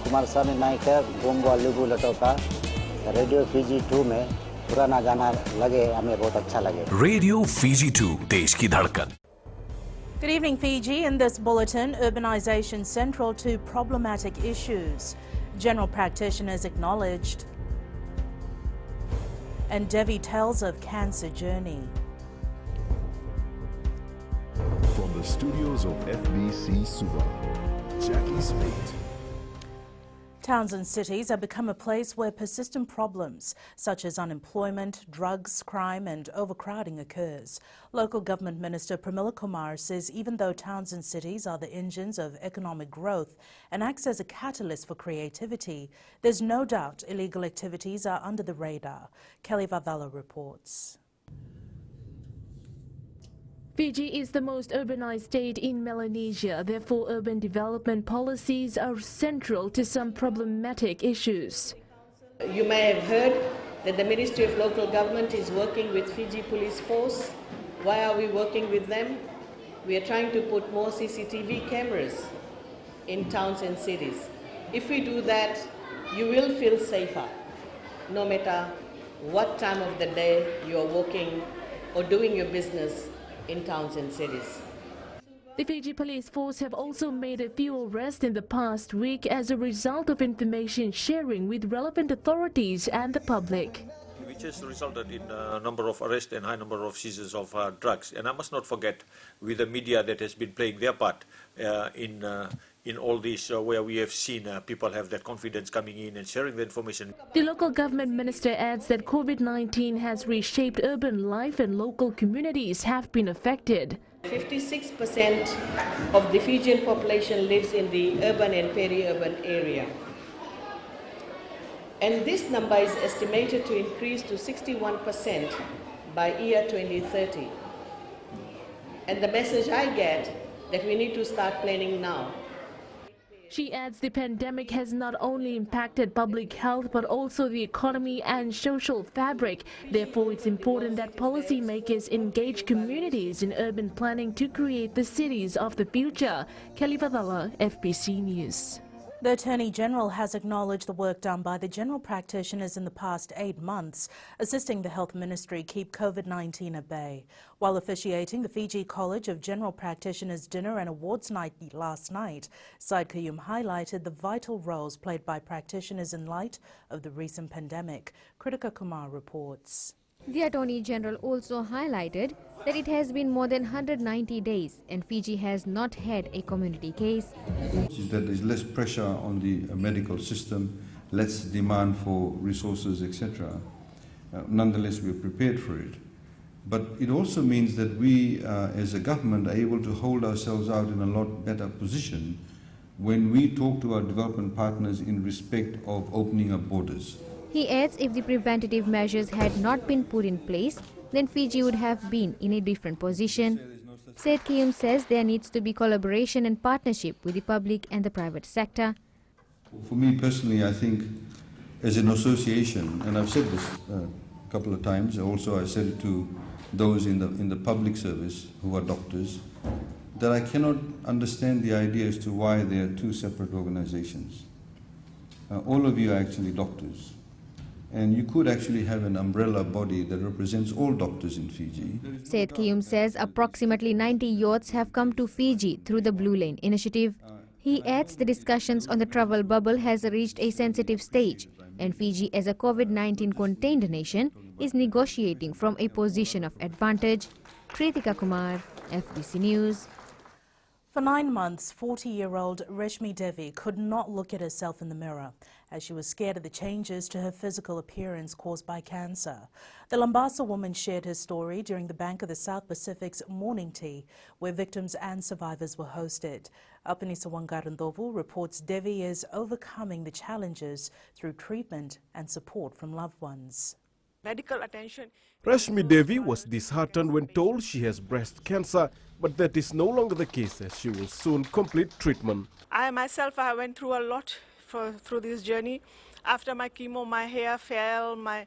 कुमार साहब नायक गोंगो लुगु लटोका radio Fiji 2 में पुराना गाना लगे हमें बहुत अच्छा लगे। रेडियो फीजी 2 देश की धड़कन। Good evening, Fiji. In this bulletin, urbanisation central to problematic issues. General practitioners acknowledged. And Devi tells of cancer journey. From the studios of FBC Suva, Jackie Smith. Towns and cities have become a place where persistent problems such as unemployment, drugs, crime and overcrowding occurs. Local Government Minister Pramila Kumar says even though towns and cities are the engines of economic growth and acts as a catalyst for creativity, there's no doubt illegal activities are under the radar. Kelly Vadala reports. Fiji is the most urbanized state in Melanesia. Therefore, urban development policies are central to some problematic issues. You may have heard that the Ministry of Local Government is working with Fiji Police Force. Why are we working with them? We are trying to put more CCTV cameras in towns and cities. If we do that, you will feel safer, no matter what time of the day you are working or doing your business in towns and cities. The Fiji Police Force have also made a few arrests in the past week as a result of information sharing with relevant authorities and the public. Which has resulted in a number of arrests and high number of seizures of drugs. And I must not forget with the media that has been playing their part in all this, where we have seen people have that confidence coming in and sharing the information. The local government minister adds that COVID-19 has reshaped urban life and local communities have been affected. 56% of the Fijian population lives in the urban and peri-urban area. And this number is estimated to increase to 61% by year 2030. And the message I get that we need to start planning now. She adds the pandemic has not only impacted public health but also the economy and social fabric. Therefore, it's important that policymakers engage communities in urban planning to create the cities of the future. Kelly Vadala, FBC News. The Attorney General has acknowledged the work done by the general practitioners in the past 8 months, assisting the Health Ministry keep COVID-19 at bay. While officiating the Fiji College of General Practitioners dinner and awards night last night, Syed Qayyum highlighted the vital roles played by practitioners in light of the recent pandemic. Kritika Kumar reports. The Attorney General also highlighted that it has been more than 190 days and Fiji has not had a community case. Is that there's less pressure on the medical system, less demand for resources, etc. Nonetheless, we're prepared for it. But it also means that we, as a government, are able to hold ourselves out in a lot better position when we talk to our development partners in respect of opening up borders. He adds if the preventative measures had not been put in place, then Fiji would have been in a different position. Syed Qayyum says there needs to be collaboration and partnership with the public and the private sector. For me personally, I think as an association, and I've said this a couple of times, also I said it to those in the public service who are doctors, that I cannot understand the idea as to why there are two separate organizations. All of you are actually doctors. And you could actually have an umbrella body that represents all doctors in Fiji. Syed Qayyum says approximately 90 youths have come to Fiji through the Blue Lane initiative. He adds the discussions on the travel bubble has reached a sensitive stage and Fiji as a COVID-19 contained nation is negotiating from a position of advantage. Kritika Kumar, FBC News. For 9 months, 40-year-old Reshmi Devi could not look at herself in the mirror as she was scared of the changes to her physical appearance caused by cancer. The Lambasa woman shared her story during the Bank of the South Pacific's morning tea, where victims and survivors were hosted. Alpanisa Wangarandovu reports Devi is overcoming the challenges through treatment and support from loved ones. Medical attention. Reshmi Devi was disheartened when told she has breast cancer, but that is no longer the case as she will soon complete treatment. I myself, I went through a lot through this journey. After my chemo, my hair fell, my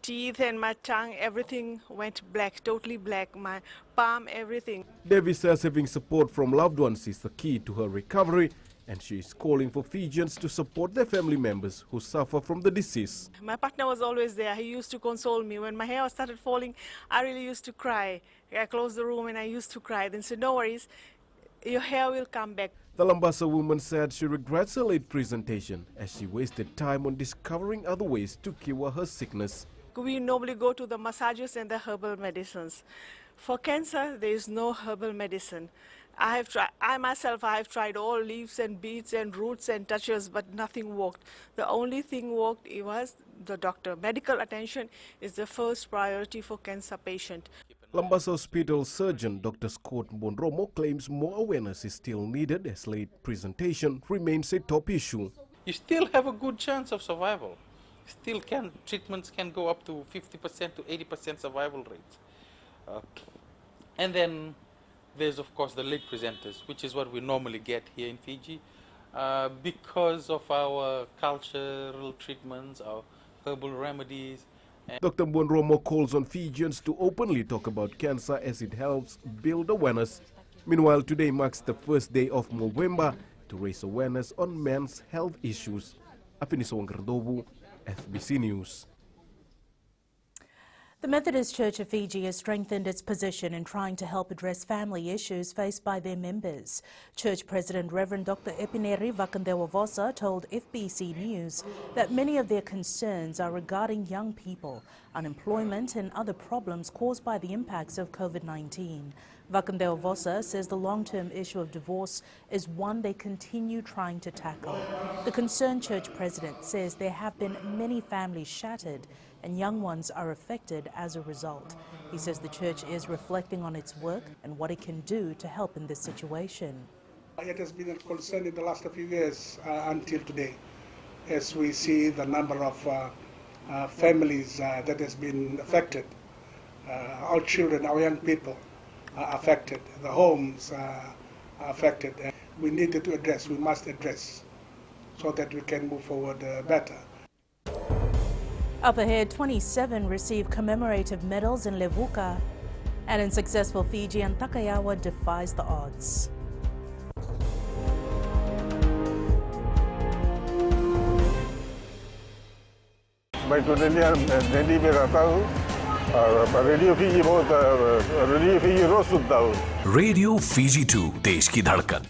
teeth and my tongue, everything went black, totally black, my palm, everything. Devi says having support from loved ones is the key to her recovery and she is calling for Fijians to support their family members who suffer from the disease. My partner was always there. He used to console me. When my hair started falling, I really used to cry. I closed the room and I used to cry. Then said, no worries, your hair will come back. The Lambasa woman said she regrets her late presentation as she wasted time on discovering other ways to cure her sickness. We normally go to the massages and the herbal medicines. For cancer, there is no herbal medicine. I myself have tried all leaves and beads and roots and touches, but nothing worked. The only thing worked was the doctor. Medical attention is the first priority for cancer patient. Lambasa Hospital surgeon Dr. Scott Mbonromo claims more awareness is still needed as late presentation remains a top issue. You still have a good chance of survival. Treatments can go up to 50% to 80% survival rates. And then there's of course the late presenters, which is what we normally get here in Fiji. Because of our cultural treatments, our herbal remedies. Dr. Mbonromo calls on Fijians to openly talk about cancer as it helps build awareness. Meanwhile, today marks the first day of November to raise awareness on men's health issues. Apiniso Wangkardobu, FBC News. The Methodist Church of Fiji has strengthened its position in trying to help address family issues faced by their members. Church President Reverend Dr. Epineri Vakandewavosa told FBC News that many of their concerns are regarding young people, unemployment and other problems caused by the impacts of COVID-19. Vakandewavosa says the long-term issue of divorce is one they continue trying to tackle. The concerned church president says there have been many families shattered and young ones are affected as a result. He says the church is reflecting on its work and what it can do to help in this situation. It has been a concern in the last few years until today, as we see the number of families that has been affected. Our children, our young people are affected, the homes are affected. We needed to address, we must address, so that we can move forward better. Up ahead, 27 received commemorative medals in Levuka, and in successful Fijian, Takayawa defies the odds. Baik tu dia jadi mereka tahu Radio Fiji बहुत Radio Fiji रोज सुनता हूँ. Radio Fiji 2 देश की धड़कन.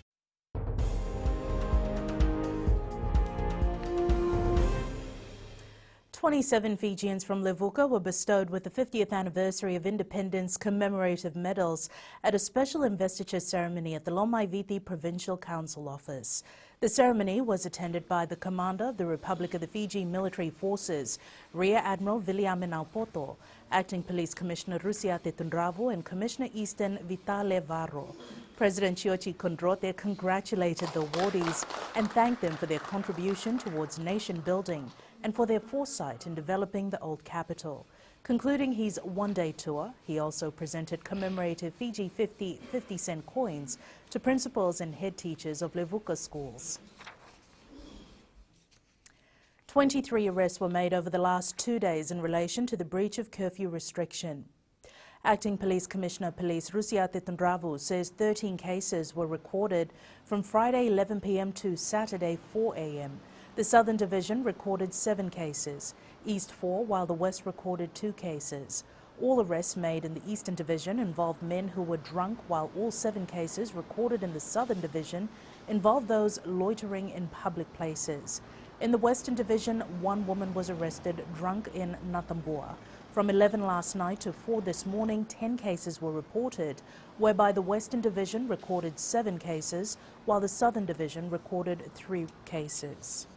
"27 Fijians from Levuka were bestowed with the 50th anniversary of independence commemorative medals at a special investiture ceremony at the Lomaiviti Provincial Council office. The ceremony was attended by the Commander of the Republic of the Fiji Military Forces, Rear Admiral Viliame Naupoto, Acting Police Commissioner Rusiate Tundravu and Commissioner Eastern Vitale Varro. President Chiochi Kondrote congratulated the awardees and thanked them for their contribution towards nation building and for their foresight in developing the old capital. Concluding his one-day tour, he also presented commemorative Fiji 50-cent coins to principals and head teachers of Levuka schools. 23 arrests were made over the last 2 days in relation to the breach of curfew restriction. Acting Police Commissioner of Police Rusiate Tundravu says 13 cases were recorded from Friday 11 p.m. to Saturday 4 a.m. The Southern Division recorded 7 cases, East 4, while the West recorded 2 cases. All arrests made in the Eastern Division involved men who were drunk, while all 7 cases recorded in the Southern Division involved those loitering in public places. In the Western Division, 1 woman was arrested drunk in Natambua. From 11 last night to 4 this morning, 10 cases were reported, whereby the Western Division recorded 7 cases, while the Southern Division recorded 3 cases.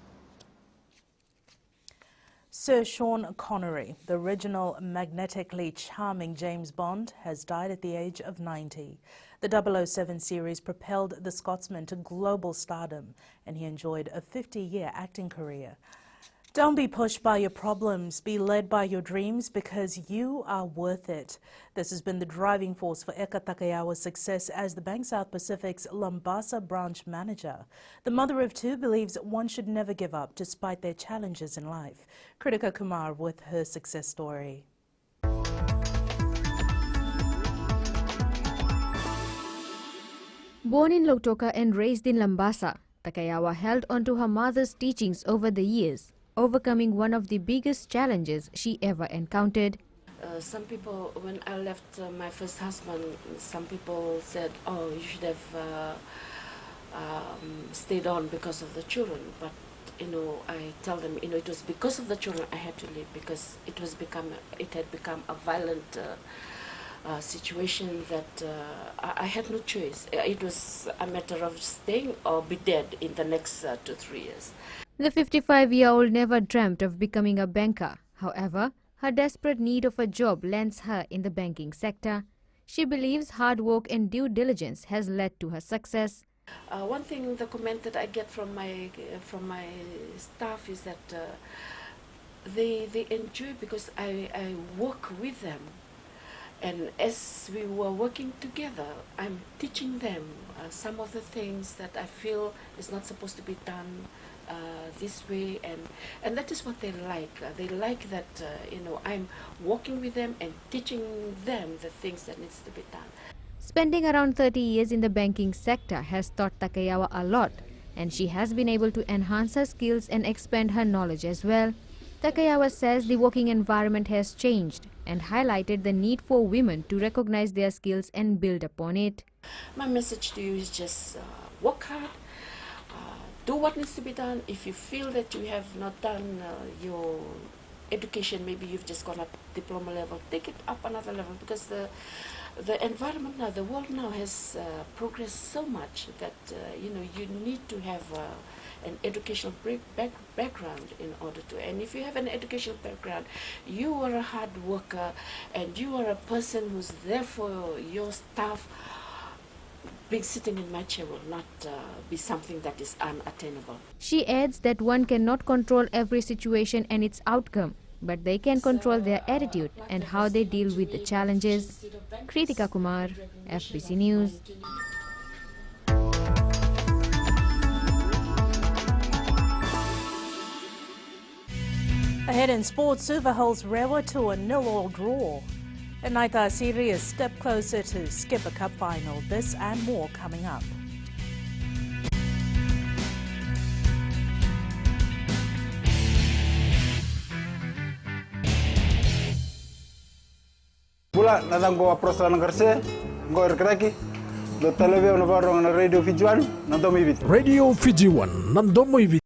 Sir Sean Connery, the original magnetically charming James Bond, has died at the age of 90. The 007 series propelled the Scotsman to global stardom, and he enjoyed a 50-year acting career. Don't be pushed by your problems, be led by your dreams, because you are worth it. This has been the driving force for Eka Takayawa's success as the Bank South Pacific's Lambasa branch manager. The mother of 2 believes one should never give up despite their challenges in life. Kritika Kumar with her success story. Born in Lautoka and raised in Lambasa, Takayawa held on to her mother's teachings over the years, overcoming one of the biggest challenges she ever encountered. Some people, when I left my first husband, some people said, oh, you should have stayed on because of the children. But, I tell them, it was because of the children I had to leave, because it had become a violent situation that I had no choice. It was a matter of staying or be dead in the next 2-3 years. The 55-year-old never dreamt of becoming a banker. However, her desperate need of a job lands her in the banking sector. She believes hard work and due diligence has led to her success. One thing, the comment that I get from my staff is that they enjoy because I work with them. And as we were working together, I'm teaching them some of the things that I feel is not supposed to be done this way, and that is what they like. They like that I'm working with them and teaching them the things that needs to be done. Spending around 30 years in the banking sector has taught Takayawa a lot, and she has been able to enhance her skills and expand her knowledge as well. Takayawa says the working environment has changed and highlighted the need for women to recognize their skills and build upon it. My message to you is just work hard, do what needs to be done. If you feel that you have not done your education, maybe you've just gone up diploma level, take it up another level, because the environment now, the world now has progressed so much that you need to have an educational background in order to. And if you have an educational background, you are a hard worker and you are a person who's there for your staff. Being sitting in my chair will not be something that is unattainable. She adds that one cannot control every situation and its outcome, but they can control their attitude and how they deal with the challenges. Kritika Kumar, FBC News. Ahead in sports, Suva holds Rewa to a 0-0 draw. And Naita Siri a step closer to skip a cup final. This and more coming up. Pula natang ko approach lang kerse, go erkraki. Do televisi na barong na Radio Fiji 1 nandomo ibit. Radio Fiji 1 nandomo ibit.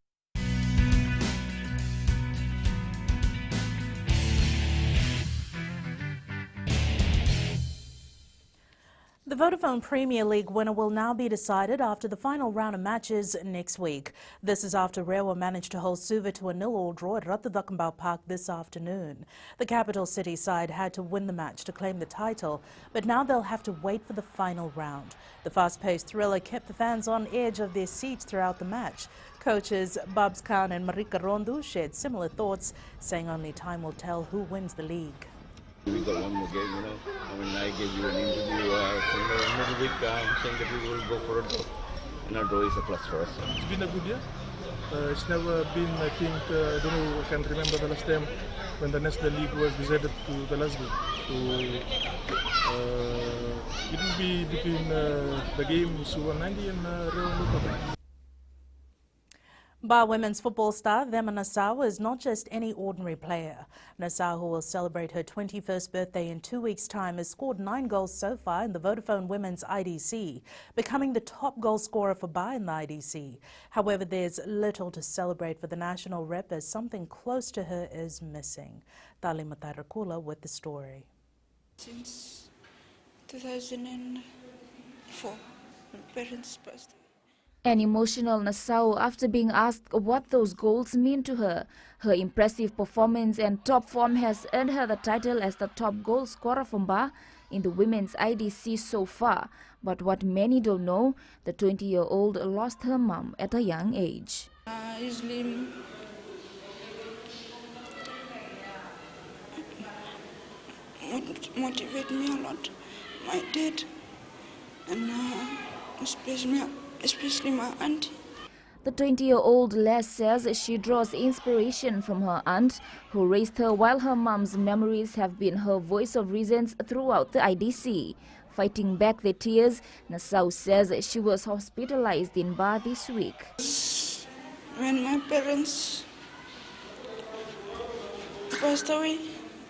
The Vodafone Premier League winner will now be decided after the final round of matches next week. This is after Rewa managed to hold Suva to a 0-0 draw at Ratadakambao Park this afternoon. The capital city side had to win the match to claim the title, but now they'll have to wait for the final round. The fast-paced thriller kept the fans on edge of their seats throughout the match. Coaches Babs Khan and Marika Rondu shared similar thoughts, saying only time will tell who wins the league. We got one more game, I gave you an interview middle week saying that we will go for a draw. And a draw is a plus for us. It's been a good year. It's never been, I think, I don't know, I can remember the last time when the National League was decided to the last game. So it will be between the game Suva 90 and Rewa Luka. Bar women's football star Vema Nassau is not just any ordinary player. Nassau, who will celebrate her 21st birthday in 2 weeks' time, has scored 9 goals so far in the Vodafone Women's IDC, becoming the top goal scorer for Bar in the IDC. However, there's little to celebrate for the national rep as something close to her is missing. Tali Matarakula with the story. Since 2004, my parents passed. An emotional Nassau after being asked what those goals mean to her. Her impressive performance and top form has earned her the title as the top goal scorer from Bar in the women's IDC so far. But what many don't know, the 20-year-old lost her mum at a young age. Usually motivate me a lot, my dad, and especially my auntie. The 20-year-old Les says she draws inspiration from her aunt, who raised her while her mom's memories have been her voice of reason throughout the IDC. Fighting back their tears, Nassau says she was hospitalized in Ba this week. When my parents passed away,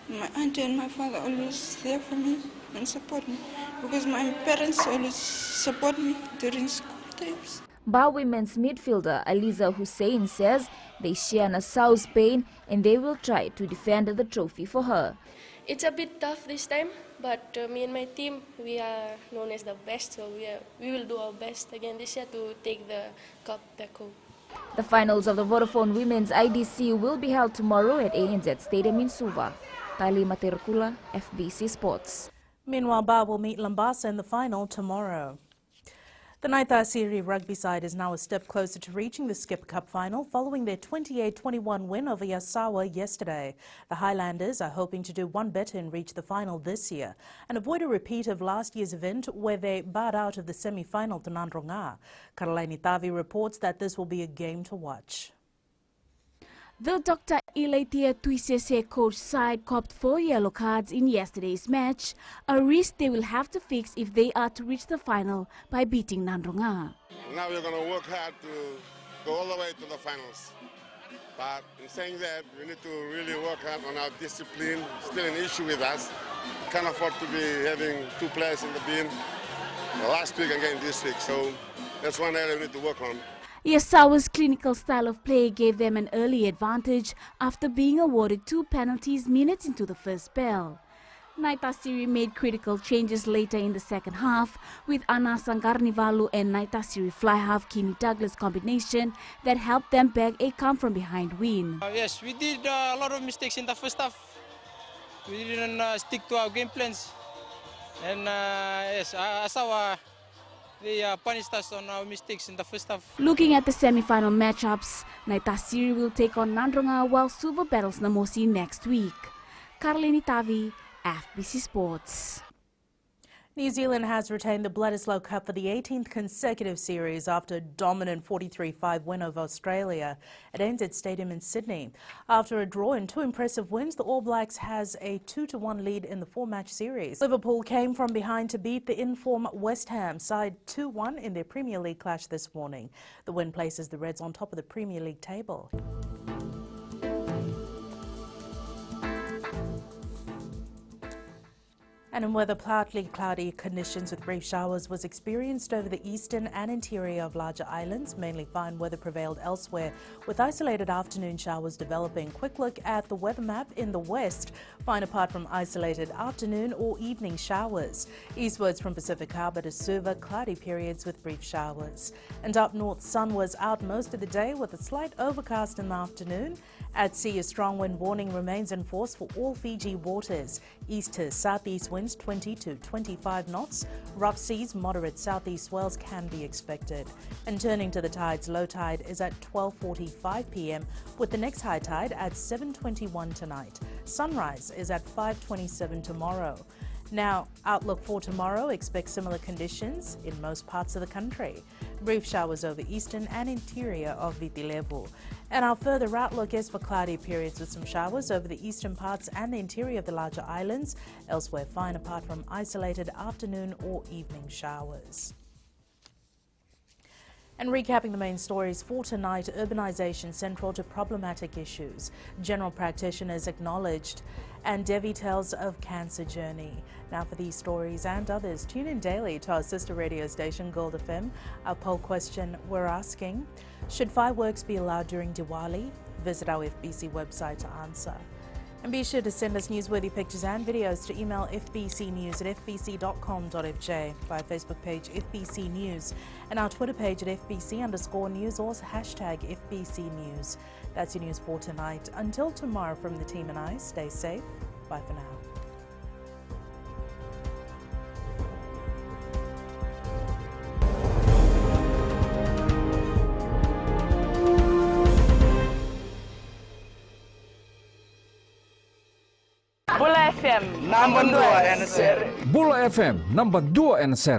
my auntie and my father always there for me and support me, because my parents always support me during school times. Ba women's midfielder Aliza Hussein says they share Nassau's pain and they will try to defend the trophy for her. It's a bit tough this time, but me and my team, we are known as the best, so we will do our best again this year to take the cup back home. The finals of the Vodafone Women's IDC will be held tomorrow at ANZ Stadium in Suva. Tali Materkula, FBC Sports. Meanwhile, Ba will meet Lambasa in the final tomorrow. The Naita Siri rugby side is now a step closer to reaching the Skip Cup final following their 28-21 win over Yasawa yesterday. The Highlanders are hoping to do one better and reach the final this year and avoid a repeat of last year's event where they barred out of the semi-final to Nandronga. Karolaini Tavi reports that this will be a game to watch. The Dr. Ilaitia Tuisese coach side copped 4 yellow cards in yesterday's match, a risk they will have to fix if they are to reach the final by beating Nandronga. Now we're going to work hard to go all the way to the finals. But in saying that, we need to really work hard on our discipline. Still an issue with us. Can't afford to be having 2 players in the bin last week again this week. So that's one area we need to work on. Yasawa's clinical style of play gave them an early advantage after being awarded 2 penalties minutes into the first spell. Naita Siri made critical changes later in the second half with Ana Sangarnivalu and Naita Siri fly half Kini Douglas combination that helped them bag a come-from-behind win. Yes, we did a lot of mistakes in the first half. We didn't stick to our game plans. And yes, Asawa, they punished us on our mistakes in the first half. Looking at the semi-final matchups, Naita Siri will take on Nandronga while Suva battles Namosi next week. Karolaini Tavi, FBC Sports. New Zealand has retained the Bledisloe Cup for the 18th consecutive series after a dominant 43-5 win over Australia at ANZ Stadium in Sydney. After a draw and 2 impressive wins, the All Blacks has a 2-1 lead in the 4-match series. Liverpool came from behind to beat the in-form West Ham side 2-1 in their Premier League clash this morning. The win places the Reds on top of the Premier League table. And in weather, partly cloudy conditions with brief showers was experienced over the eastern and interior of larger islands. Mainly fine weather prevailed elsewhere, with isolated afternoon showers developing. Quick look at the weather map in the west. Fine apart from isolated afternoon or evening showers. Eastwards from Pacific Harbour to Suva, cloudy periods with brief showers. And up north, sun was out most of the day with a slight overcast in the afternoon. At sea, a strong wind warning remains in force for all Fiji waters. East to southeast winds 20 to 25 knots. Rough seas, moderate southeast swells can be expected. And turning to the tides, low tide is at 12:45 p.m. with the next high tide at 7:21 tonight. Sunrise is at 5:27 tomorrow. Now, outlook for tomorrow, expect similar conditions in most parts of the country. Brief showers over eastern and interior of Vitilevu. And our further outlook is for cloudy periods with some showers over the eastern parts and the interior of the larger islands. Elsewhere, fine apart from isolated afternoon or evening showers. And recapping the main stories for tonight, urbanisation central to problematic issues. General practitioners acknowledged, and Devi tells of cancer journey. Now for these stories and others, tune in daily to our sister radio station Gold FM. Our poll question we're asking, should fireworks be allowed during Diwali? Visit our FBC website to answer. And be sure to send us newsworthy pictures and videos to email fbcnews@fbc.com.fj, via Facebook page FBC News, and our Twitter page at FBC_news or hashtag FBC News. That's your news for tonight. Until tomorrow from the team and I, stay safe. Bye for now. Bula FM number 2 NSR. Bula FM number 2 NSR.